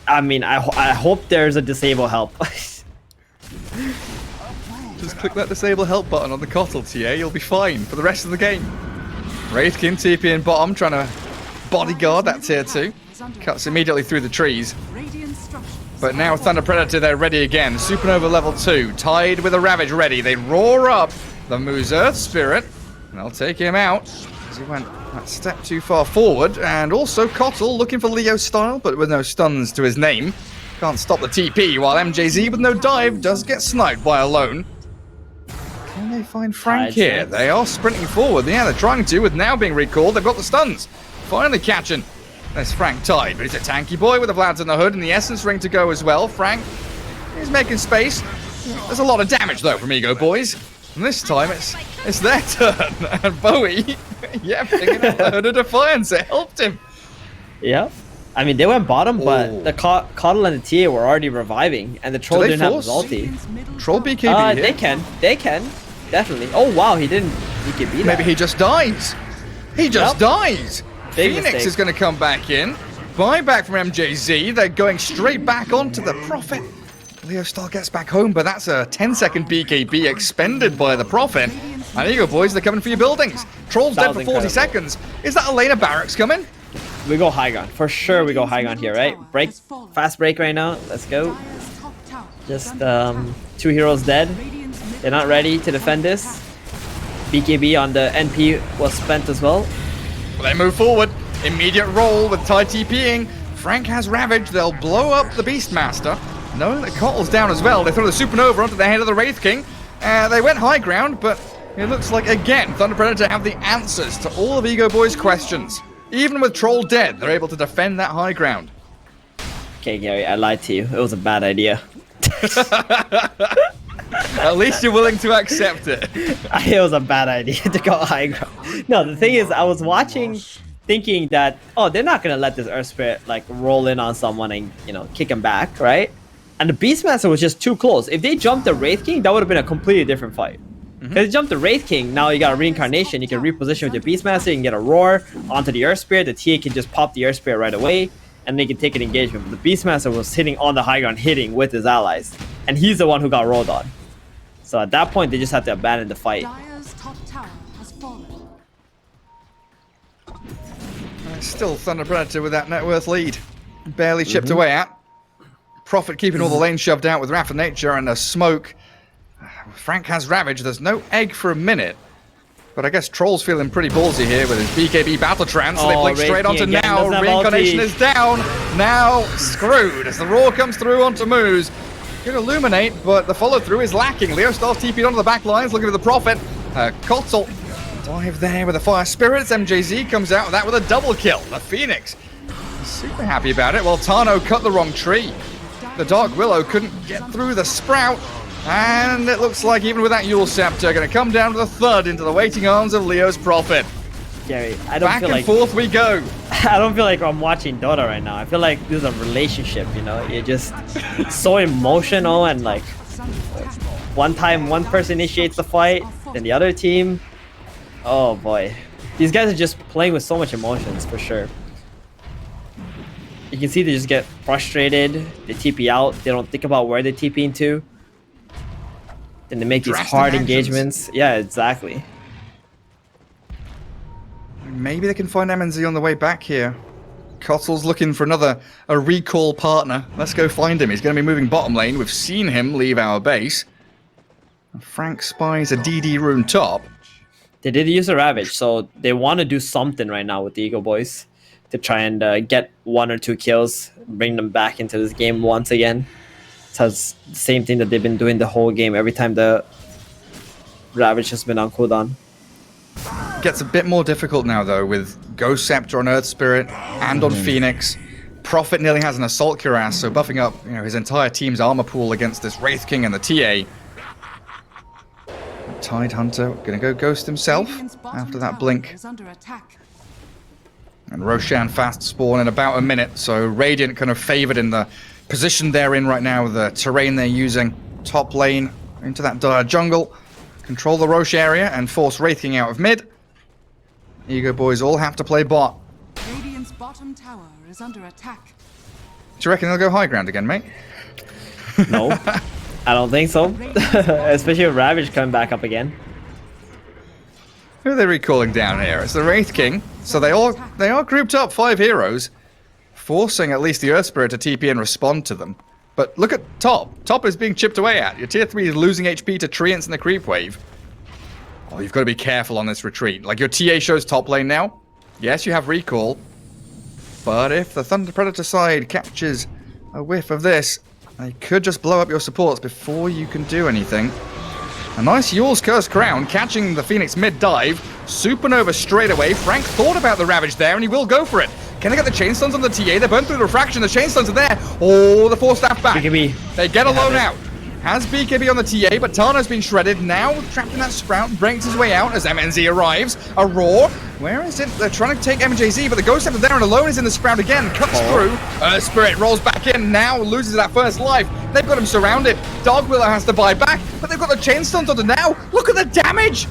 I mean, I hope there's a disable help. Just click that disable help button on the Cottle TA, you'll be fine for the rest of the game. Wraithkin TP in bottom, trying to bodyguard that tier 2. Cuts immediately through the trees. But now Thunder Predator, they're ready again. Supernova level 2, tied with a Ravage ready. They roar up the Moose Earth Spirit, and they'll take him out as he went that step too far forward. And also Cottle looking for Leo style, but with no stuns to his name. Can't stop the TP, while MJZ with no dive does get sniped by Alone. Can they find Frank here? They are sprinting forward. Yeah, they're trying to, with now being recalled. They've got the stuns. Finally catching. There's Frank Tide, but he's a tanky boy with the Vlads in the hood and the Essence Ring to go as well. Frank is making space. There's a lot of damage, though, from EGOBOYS. And this time, it's their turn. And Bowie, yeah, picking up the Hood of Defiance. It helped him. Yeah. I mean, they went bottom, but the Coddle and the TA were already reviving, and the Troll they didn't have his force? ulti. Troll BKB here. They can. Definitely. Oh, wow, he didn't BKB that. Maybe he just dies. He just dies. Big Phoenix mistake. is going to come back in. Buyback from MJZ. They're going straight back onto the Prophet. Leo Star gets back home, but that's a 10-second BKB expended by the Prophet. And EGOBOYS, they're coming for your buildings. Troll's dead for 40 seconds. Is that Elena Barracks coming? We go high ground. For sure we go high ground here, right? Break. Fast break right now. Let's go. Just 2 heroes dead. They're not ready to defend this. BKB on the NP was spent as well. Well, they move forward. Immediate roll with Tide TPing. Frank has Ravage. They'll blow up the Beastmaster. Knowing that Cottle's down as well, they throw the Supernova onto the head of the Wraith King. They went high ground, but it looks like, again, Thunder Predator have the answers to all of EGOBOYS' questions. Even with Troll dead, they're able to defend that high ground. Okay, Gary, I lied to you. It was a bad idea. At least you're willing to accept it. It was a bad idea to go high ground. No, the thing is, I was watching, thinking that, oh, they're not gonna let this Earth Spirit like roll in on someone and kick him back, right? And the Beastmaster was just too close. If they jumped the Wraith King, that would have been a completely different fight. Because they jumped the Wraith King, now you got a reincarnation. You can reposition with your Beastmaster, you can get a roar onto the Earth Spirit. The TA can just pop the Earth Spirit right away, and they can take an engagement. But the Beastmaster was hitting on the high ground, hitting with his allies, and he's the one who got rolled on. So at that point, they just have to abandon the fight. Dire's top tower has fallen. Still Thunder Predator with that net worth lead. Barely chipped away at. Prophet keeping all the lanes shoved out with Wrath of Nature and a smoke. Frank has Ravage. There's no egg for a minute. But I guess Troll's feeling pretty ballsy here with his BKB Battle Trance. So they blink straight onto again, now. doesn't have Reincarnation ulti. is down. Now screwed as the roar comes through onto Moose. Could illuminate, but the follow through is lacking. Leo Star's TP'd onto the back lines, looking for the Prophet. Cottle dive there with the Fire Spirits. MJZ comes out with that with a double kill. The Phoenix super happy about it. Well, Tano cut the wrong tree. The Dark Willow couldn't get through the Sprout. And it looks like even with that Yule Scepter, going to come down with a thud into the waiting arms of Leo's Prophet. Gary, I don't Back feel and like forth we go. I don't feel like I'm watching Dota right now. I feel like this is a relationship, You're just so emotional and like one time one person initiates the fight, then the other team. Oh boy. These guys are just playing with so much emotions for sure. You can see they just get frustrated, they TP out, they don't think about where they TP into. Then they make these Drastic hard actions. engagements. Yeah, exactly. Maybe they can find MNZ on the way back here. Kotl's looking for a recall partner. Let's go find him. He's going to be moving bottom lane. We've seen him leave our base. Frank spies a DD rune top. They did use a Ravage, so they want to do something right now with the Eagle Boys to try and get 1 or 2 kills, bring them back into this game once again. So it's the same thing that they've been doing the whole game every time the Ravage has been on cooldown. Gets a bit more difficult now, though, with Ghost Scepter on Earth Spirit and on Phoenix. Prophet nearly has an Assault Cuirass, so buffing up his entire team's armor pool against this Wraith King and the TA. Tide Hunter gonna go Ghost himself after that blink. And Roshan fast spawn in about a minute, so Radiant kind of favored in the position they're in right now, the terrain they're using. Top lane into that dire jungle. Control the Roche area and force Wraith King out of mid. Ego Boys all have to play bot. Radiant's bottom tower is under attack. Do you reckon they'll go high ground again, mate? No, I don't think so. Especially with Ravage coming back up again. Who are they recalling down here? It's the Wraith King. So they are grouped up, 5 heroes, forcing at least the Earth Spirit to TP and respond to them. But look at top. Top is being chipped away at. Your tier 3 is losing HP to Treants and the creep wave. Oh, you've got to be careful on this retreat. Like, your TA shows top lane now. Yes, you have recall. But if the Thunder Predator side catches a whiff of this, they could just blow up your supports before you can do anything. A nice Yule's Cursed Crown catching the Phoenix mid-dive. Supernova straight away. Frank thought about the Ravage there, and he will go for it. Can they get the Chain Stuns on the TA? They're burned through the Refraction. The Chain Stuns are there. Oh, the 4 staff back. BKB. They get alone out. Has BKB on the TA, but Tana's been shredded. Now trapped in that Sprout, breaks his way out as MNZ arrives. A roar. Where is it? They're trying to take MJZ, but the Ghost Scepter there and alone is in the Sprout again. Cuts through. Spirit rolls back in. Now loses that first life. They've got him surrounded. Dog Willow has to buy back, but they've got the Chain Stuns onto now. Look at the damage.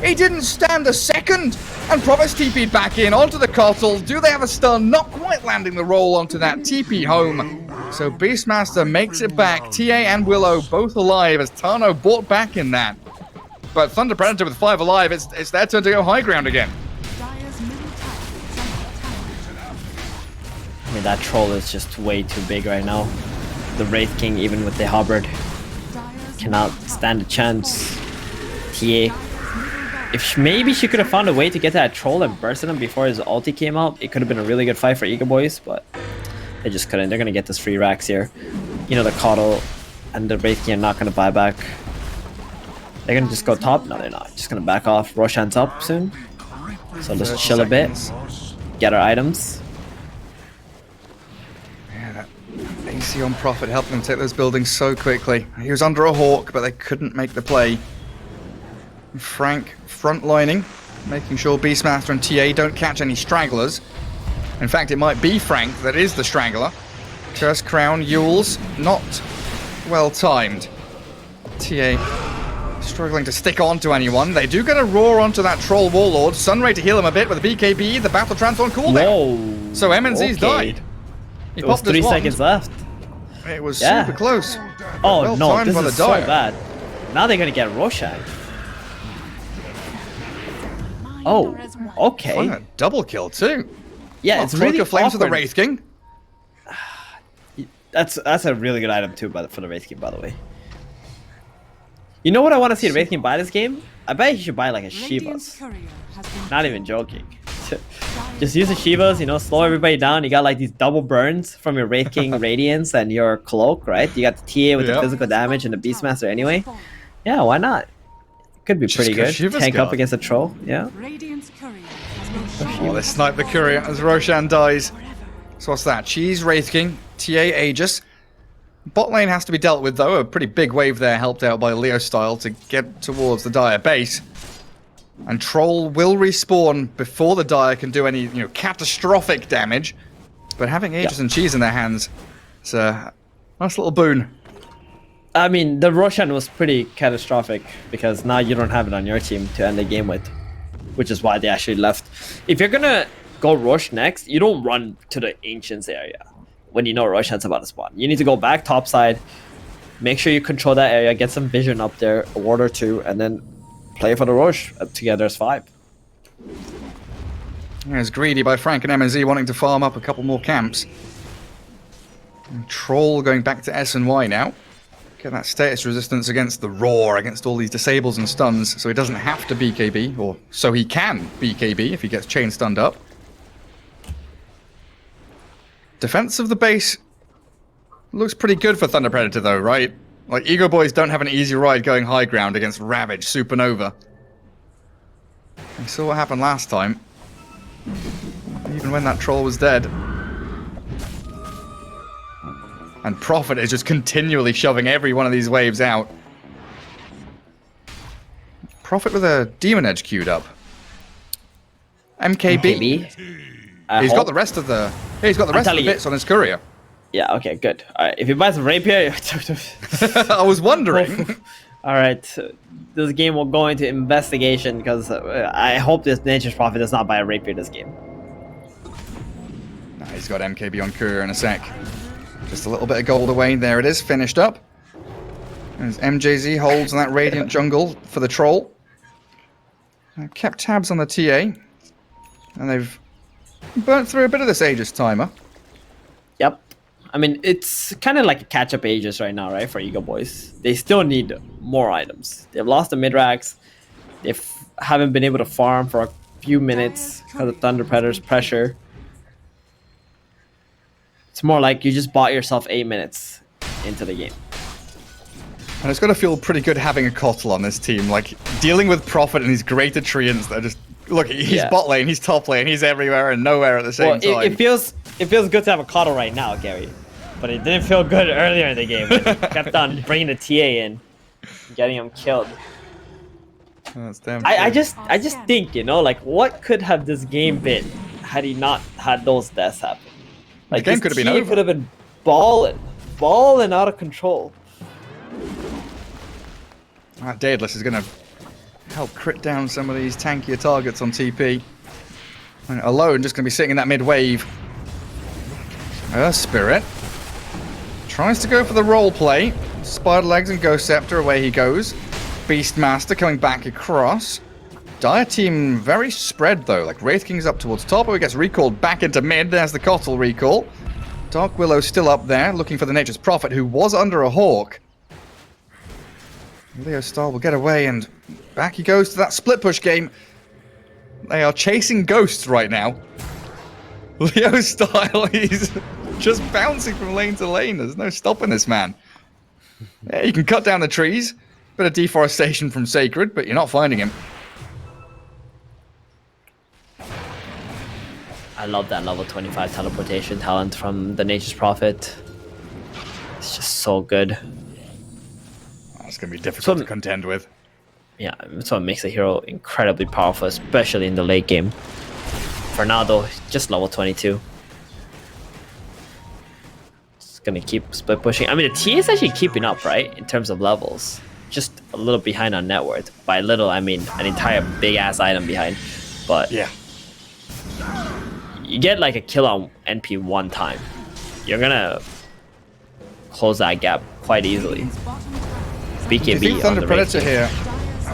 He didn't stand a second. And Province TP'd back in onto the Kotl. Do they have a stun? Not quite landing the roll onto that TP home. So Beastmaster makes it back. TA and Willow both alive as Tano bought back in that. But Thunder Predator with 5 alive, it's their turn to go high ground again. Dire's middle tower is under attack. I mean, that troll is just way too big right now. The Wraith King, even with the Hubbard, Dire's cannot stand a chance. TA. If maybe she could have found a way to get that troll and burst him before his ulti came out, it could have been a really good fight for Eagle Boys, but they just couldn't. They're going to get this free racks here. You know, the Kotl and the Wraith King are not going to buy back. They're going to just go top? No, they're not. Just going to back off. Roshan's up soon. So let's chill a bit. Get our items. Yeah, that AC on Prophet helped them take those buildings so quickly. He was under a Hawk, but they couldn't make the play. Frank frontlining, making sure Beastmaster and TA don't catch any stragglers. In fact, it might be Frank that is the straggler. Cursed Crown, Yules, not well timed. TA struggling to stick onto anyone. They do get a roar onto that Troll Warlord. Sunray to heal him a bit with the BKB, the Battle Trance on cooldown. Whoa. So MNZ's died. He It was popped his 3 wand. seconds left. It was Yeah. super close. Oh Well no, timed this by is the so Dire. bad. Now they're going to get Roshan. Oh, okay. Fun, a double kill too. Yeah, it's Cloak really of Flames for the awkward. Wraith King. That's a really good item too, for the Wraith King, by the way. You know what I want to see the Wraith King buy this game? I bet he should buy like a Radiant's Shivas. courier has been Not even joking. Just use the Shivas, you know, slow everybody down. You got like these double burns from your Wraith King Radiance and your Cloak, right? You got the TA with the Yeah. physical damage and the Beastmaster anyway. Yeah, why not? Could be Just pretty go good. Shivas Tank guard. up against a troll, yeah. Radiant's courier has been Oh, they snipe the courier as Roshan dies. So what's that? Cheese, Wraith King, TA, Aegis. Bot lane has to be dealt with though. A pretty big wave there helped out by Leo Style to get towards the Dire base. And Troll will respawn before the Dire can do any, catastrophic damage. But having Aegis and Cheese in their hands, it's a nice little boon. I mean, the Roshan was pretty catastrophic because now you don't have it on your team to end the game with, which is why they actually left. If you're gonna go Rosh next, you don't run to the Ancients area when you know Roshan's about to spawn. You need to go back topside, make sure you control that area, get some vision up there, a ward or two, and then play for the Rosh together as 5. There's Greedy by Frank and MZ wanting to farm up a couple more camps. And Troll going back to S and Y now. Get that status resistance against the Roar, against all these disables and stuns, so he doesn't have to BKB, or so he can BKB if he gets chain stunned up. Defense of the base looks pretty good for Thunder Predator though, right? Like, EGOBOYS don't have an easy ride going high ground against Ravage, Supernova. We saw what happened last time. Even when that troll was dead. And Prophet is just continually shoving every one of these waves out. Prophet with a Demon Edge queued up. MKB. He's got the rest of the... Yeah, he's got the rest of the bits on his courier. Yeah, okay, good. All right, if he buys a rapier... I was wondering. All right, this game will go into investigation because I hope this Nature's Prophet does not buy a rapier this game. Nah, he's got MKB on courier in a sec. Just a little bit of gold away. There it is, finished up. As MJZ holds that Radiant jungle for the troll. Kept tabs on the TA. And they've burnt through a bit of this Aegis timer. Yep. I mean, it's kind of like a catch-up Aegis right now, right, for EGOBOYS. They still need more items. They've lost the mid-racks. They haven't been able to farm for a few minutes because of Thunder Predator's pressure. It's more like you just bought yourself 8 minutes into the game. And it's got to feel pretty good having a Kotl on this team. Like, dealing with Prophet and these great Treants that are just... Look, he's bot lane, he's top lane, he's everywhere and nowhere at the same time. It feels good to have a Kotl right now, Gary. But it didn't feel good earlier in the game when he kept on bringing the TA in, getting him killed. That's damn I just think, you know, like, what could have this game been had he not had those deaths happen? Like, the game could have been over. Could have been balling out of control. That Daedalus is going to help crit down some of these tankier targets on TP. And alone, just going to be sitting in that mid wave. Spirit tries to go for the role play. Spider Legs and Ghost Scepter, away he goes. Beastmaster coming back across. Dire team very spread though. Like, Wraith King's up towards top, but he gets recalled back into mid. There's the Kotl recall. Dark Willow still up there, looking for the Nature's Prophet, who was under a Hawk. Leo Star will get away, and back he goes to that split push game. They are chasing ghosts right now. Leo Style, he's just bouncing from lane to lane. There's no stopping this man. Yeah, you can cut down the trees. Bit of deforestation from Sacred, but you're not finding him. I love that level 25 teleportation talent from the Nature's Prophet. It's just so good. It's going to be difficult to contend with. Yeah, that's what makes a hero incredibly powerful, especially in the late game. For now, though, just level 22. It's going to keep split pushing. I mean, the T is actually keeping up, right, in terms of levels. Just a little behind on net worth. By little, I mean an entire big-ass item behind. But yeah, you get like a kill on NP one time. You're going to close that gap quite easily. BKB you think Thunder Predator here?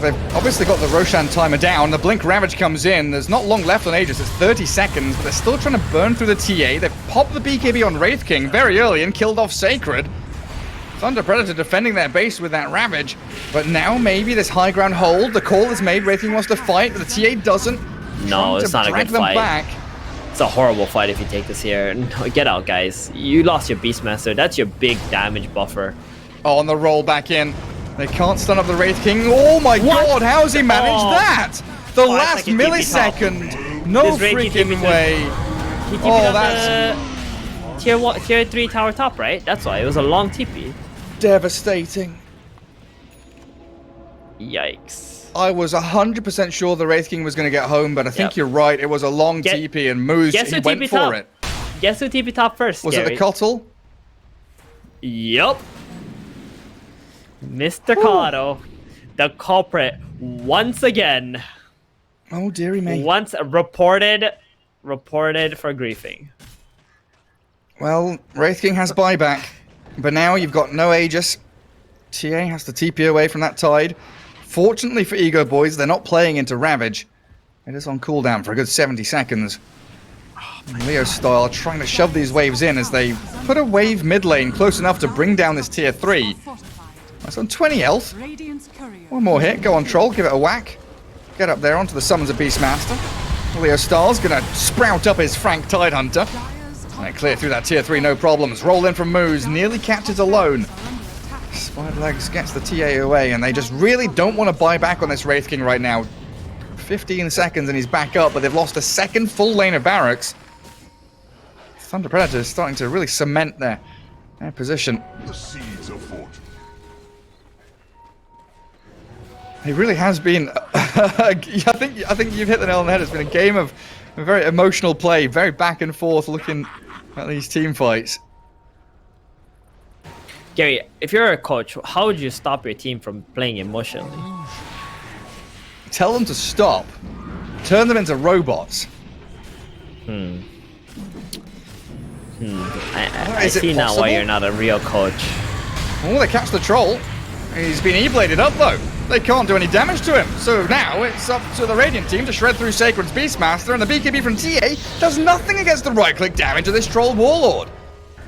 They've obviously got the Roshan timer down. The Blink Ravage comes in. There's not long left on Aegis. It's 30 seconds, but they're still trying to burn through the TA. They've popped the BKB on Wraith King very early and killed off Sacred. Thunder Predator defending their base with that Ravage. But now maybe this high ground hold. The call is made. Wraith King wants to fight, but the TA doesn't. No, it's not a good fight. Back. It's a horrible fight if you take this here. No, get out, guys. You lost your Beastmaster. That's your big damage buffer. Oh, on the roll back in. They can't stun up the Wraith King. Oh my god, how's he managed that? The last millisecond. No freaking way. Oh, that's... Tier 3 tower top, right? That's why. It was a long TP. Devastating. Yikes. I was 100% sure the Wraith King was going to get home, but I think you're right. It was a long TP and Moose, he went for it. Guess who TP top first, Was it the Kotl? Yup. Mr. Kato, the culprit, once again. Oh, dearie me. Once reported for griefing. Well, Wraith King has buyback, but now you've got no Aegis. TA has to TP away from that tide. Fortunately for EGOBOYS, they're not playing into Ravage. It is on cooldown for a good 70 seconds. Leo style trying to shove these waves in as they put a wave mid lane close enough to bring down this tier 3. That's on 20 health. One more hit, go on Troll, give it a whack. Get up there onto the summons of Beastmaster. Leo Star's gonna sprout up his Frank Tidehunter. And clear through that tier 3, no problems. Roll in from Moose, nearly catches alone. Spider Legs gets the TA away, and they just really don't want to buy back on this Wraith King right now. 15 seconds and he's back up, but they've lost a second full lane of barracks. Thunder Predator is starting to really cement their position. The seeds of fortune. It really has been. I think you've hit the nail on the head. It's been a game of a very emotional play, very back and forth, looking at these team fights. Gary, if you're a coach, how would you stop your team from playing emotionally? Tell them to stop. Turn them into robots. I Is it see now why possible? you're not a real coach. Oh, they catch the troll. He's been E-bladed up though. They can't do any damage to him. So now it's up to the Radiant team to shred through Sacred's Beastmaster, and the BKB from TA does nothing against the right-click damage of this troll warlord.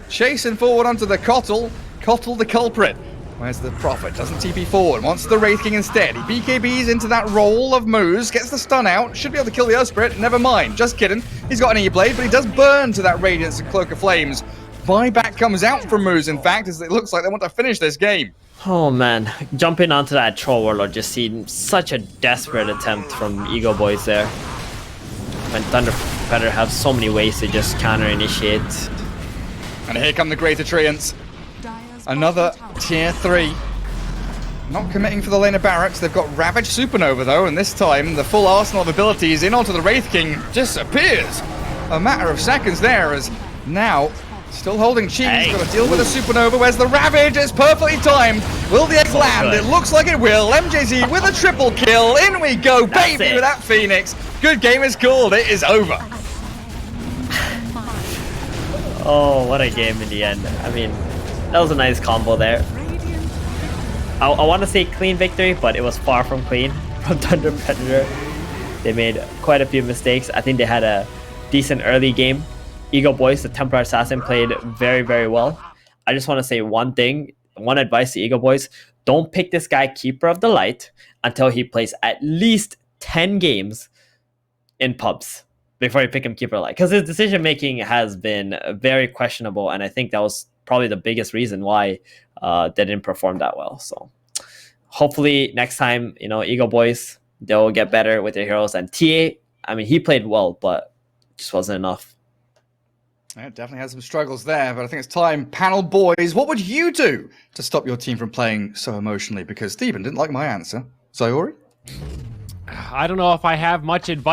Chasing forward onto the Kotl. Kotl the culprit. Where's the Prophet? Doesn't TP forward. Wants the Wraith King instead. He BKBs into that roll of moves. Gets the stun out. Should be able to kill the Earth Spirit. Never mind. Just kidding. He's got an E-blade, but he does burn to that Radiance and Cloak of Flames. Buyback comes out from moves, in fact, as it looks like they want to finish this game. Oh man, jumping onto that troll warlord just seemed such a desperate attempt from EGOBOYS there. When Thunder Predator have so many ways to just counter-initiate. And here come the Greater Treants. Another tier 3. Not committing for the lane of barracks. They've got Ravage Supernova though, and this time the full arsenal of abilities in onto the Wraith King disappears. A matter of seconds there as now still holding cheese. Hey. Got to deal with a Supernova. Where's the Ravage? It's perfectly timed. Will the egg land? good. It looks like it will. MJZ with a triple kill. In we go, baby, it. with that Phoenix. Good game is called. It is over. Oh, what a game in the end. I mean, that was a nice combo there. I want to say clean victory, but it was far from clean from Thunder Predator. They made quite a few mistakes. I think they had a decent early game. EGOBOYS, the Templar Assassin, played very, very well. I just want to say one thing, one advice to EGOBOYS. Don't pick this guy Keeper of the Light until he plays at least 10 games in pubs before you pick him Keeper of the Light. Because his decision-making has been very questionable, and I think that was probably the biggest reason why they didn't perform that well. So hopefully next time, EGOBOYS, they'll get better with their heroes. And TA, I mean, he played well, but just wasn't enough. Yeah, definitely had some struggles there, but I think it's time. Panel boys, what would you do to stop your team from playing so emotionally? Because Stephen didn't like my answer. Sayori? I don't know if I have much advice.